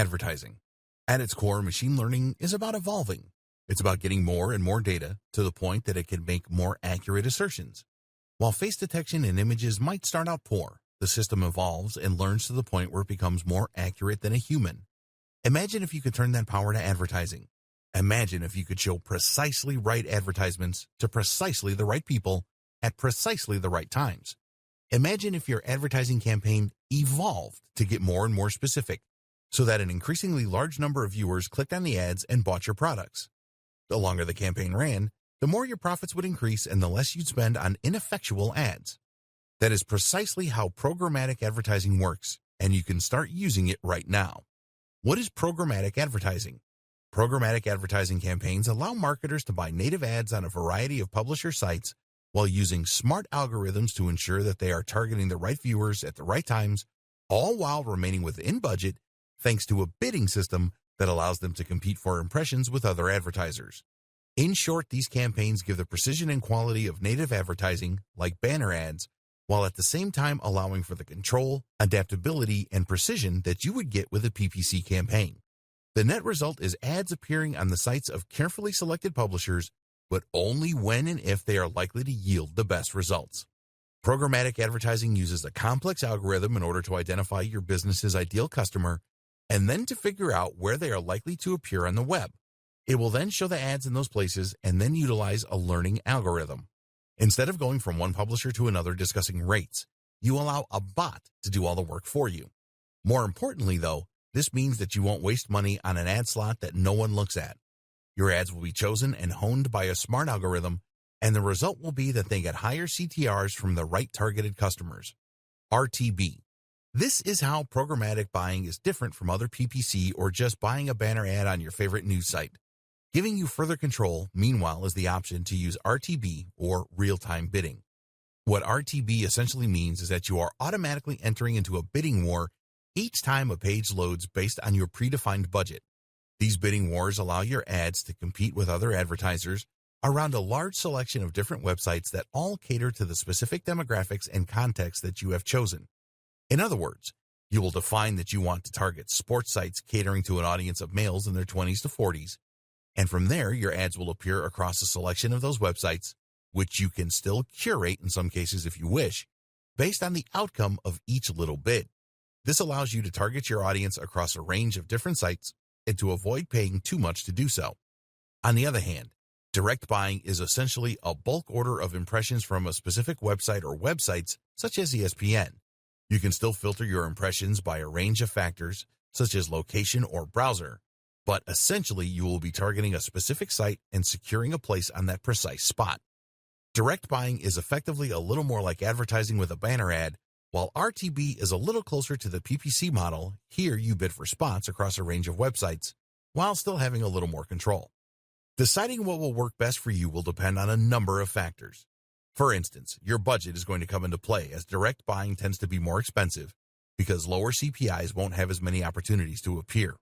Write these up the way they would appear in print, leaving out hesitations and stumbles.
Advertising. At its core, machine learning is about evolving. It's about getting more and more data to the point that it can make more accurate assertions. While face detection in images might start out poor, the system evolves and learns to the point where it becomes more accurate than a human. Imagine if you could turn that power to advertising. Imagine if you could show precisely right advertisements to precisely the right people at precisely the right times. Imagine if your advertising campaign evolved to get more and more specific, so that an increasingly large number of viewers clicked on the ads and bought your products. The longer the campaign ran, the more your profits would increase and the less you'd spend on ineffectual ads. That is precisely how programmatic advertising works, and you can start using it right now. What is programmatic advertising? Programmatic advertising campaigns allow marketers to buy native ads on a variety of publisher sites while using smart algorithms to ensure that they are targeting the right viewers at the right times, all while remaining within budget, thanks to a bidding system that allows them to compete for impressions with other advertisers. In short, these campaigns give the precision and quality of native advertising, like banner ads, while at the same time allowing for the control, adaptability, and precision that you would get with a PPC campaign. The net result is ads appearing on the sites of carefully selected publishers, but only when and if they are likely to yield the best results. Programmatic advertising uses a complex algorithm in order to identify your business's ideal customer and then to figure out where they are likely to appear on the web. It will then show the ads in those places and then utilize a learning algorithm. Instead of going from one publisher to another discussing rates, you allow a bot to do all the work for you. More importantly, though, this means that you won't waste money on an ad slot that no one looks at. Your ads will be chosen and honed by a smart algorithm, and the result will be that they get higher CTRs from the right targeted customers. RTB. This is how programmatic buying is different from other PPC or just buying a banner ad on your favorite news site. Giving you further control, meanwhile, is the option to use RTB, or real-time bidding. What RTB essentially means is that you are automatically entering into a bidding war each time a page loads based on your predefined budget. These bidding wars allow your ads to compete with other advertisers around a large selection of different websites that all cater to the specific demographics and context that you have chosen. In other words, you will define that you want to target sports sites catering to an audience of males in their 20s to 40s, and from there your ads will appear across a selection of those websites, which you can still curate in some cases if you wish, based on the outcome of each little bid. This allows you to target your audience across a range of different sites and to avoid paying too much to do so. On the other hand, direct buying is essentially a bulk order of impressions from a specific website or websites such as ESPN. You can still filter your impressions by a range of factors, such as location or browser, but essentially you will be targeting a specific site and securing a place on that precise spot. Direct buying is effectively a little more like advertising with a banner ad, while RTB is a little closer to the PPC model. Here you bid for spots across a range of websites, while still having a little more control. Deciding what will work best for you will depend on a number of factors. For instance, your budget is going to come into play, as direct buying tends to be more expensive because lower CPIs won't have as many opportunities to appear.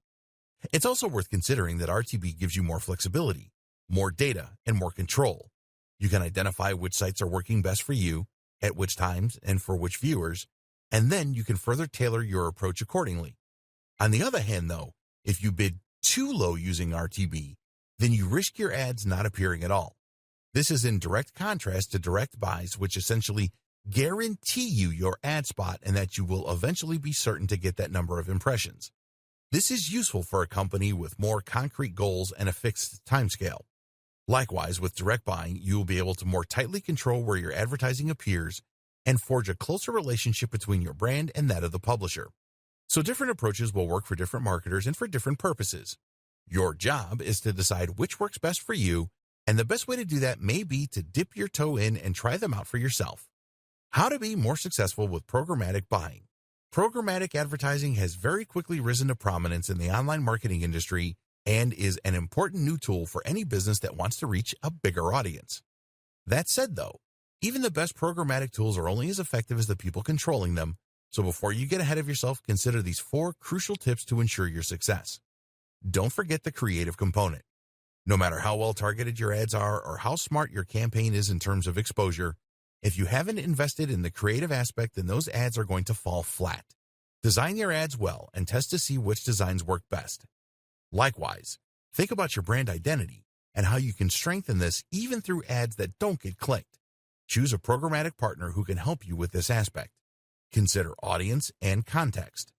It's also worth considering that RTB gives you more flexibility, more data, and more control. You can identify which sites are working best for you, at which times, and for which viewers, and then you can further tailor your approach accordingly. On the other hand, though, if you bid too low using RTB, then you risk your ads not appearing at all. This is in direct contrast to direct buys, which essentially guarantee you your ad spot and that you will eventually be certain to get that number of impressions. This is useful for a company with more concrete goals and a fixed timescale. Likewise, with direct buying, you will be able to more tightly control where your advertising appears and forge a closer relationship between your brand and that of the publisher. So different approaches will work for different marketers and for different purposes. Your job is to decide which works best for you, and the best way to do that may be to dip your toe in and try them out for yourself. How to be more successful with programmatic buying. Programmatic advertising has very quickly risen to prominence in the online marketing industry and is an important new tool for any business that wants to reach a bigger audience. That said, though, even the best programmatic tools are only as effective as the people controlling them, so before you get ahead of yourself, consider these 4 crucial tips to ensure your success. Don't forget the creative component. No matter how well targeted your ads are or how smart your campaign is in terms of exposure, if you haven't invested in the creative aspect, then those ads are going to fall flat. Design your ads well and test to see which designs work best. Likewise, think about your brand identity and how you can strengthen this even through ads that don't get clicked. Choose a programmatic partner who can help you with this aspect. Consider audience and context.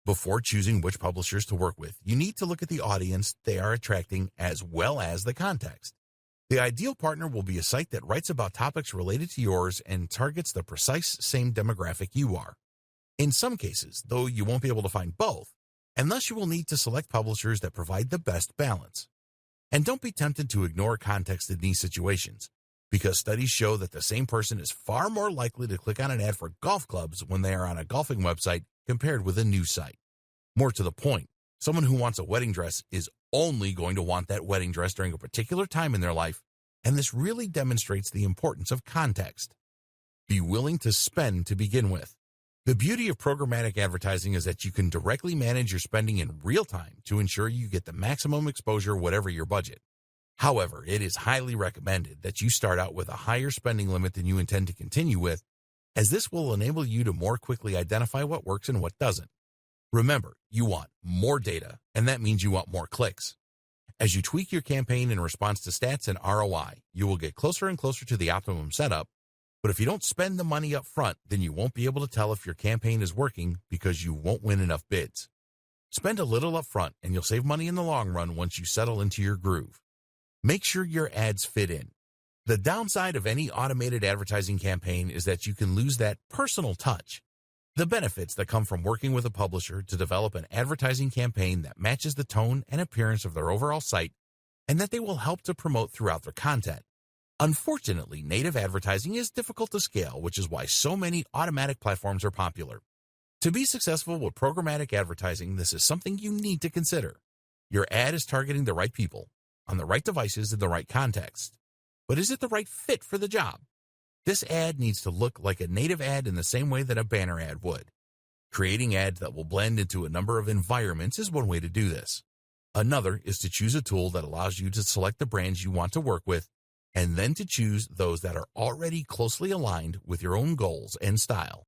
Before choosing which publishers to work with, you need to look at the audience they are attracting as well as the context. The ideal partner will be a site that writes about topics related to yours and targets the precise same demographic you are. In some cases, though, you won't be able to find both, and thus you will need to select publishers that provide the best balance. And don't be tempted to ignore context in these situations, because studies show that the same person is far more likely to click on an ad for golf clubs when they are on a golfing website compared with a news site. More to the point, someone who wants a wedding dress is only going to want that wedding dress during a particular time in their life, and this really demonstrates the importance of context. Be willing to spend to begin with. The beauty of programmatic advertising is that you can directly manage your spending in real time to ensure you get the maximum exposure whatever your budget. However, it is highly recommended that you start out with a higher spending limit than you intend to continue with, as this will enable you to more quickly identify what works and what doesn't. Remember, you want more data, and that means you want more clicks. As you tweak your campaign in response to stats and ROI, you will get closer and closer to the optimum setup. But if you don't spend the money up front, then you won't be able to tell if your campaign is working because you won't win enough bids. Spend a little up front and you'll save money in the long run once you settle into your groove. Make sure your ads fit in. The downside of any automated advertising campaign is that you can lose that personal touch. The benefits that come from working with a publisher to develop an advertising campaign that matches the tone and appearance of their overall site and that they will help to promote throughout their content. Unfortunately, native advertising is difficult to scale, which is why so many automatic platforms are popular. To be successful with programmatic advertising, this is something you need to consider. Your ad is targeting the right people, on the right devices in the right context. But is it the right fit for the job? This ad needs to look like a native ad in the same way that a banner ad would. Creating ads that will blend into a number of environments is one way to do this. Another is to choose a tool that allows you to select the brands you want to work with, and then to choose those that are already closely aligned with your own goals and style.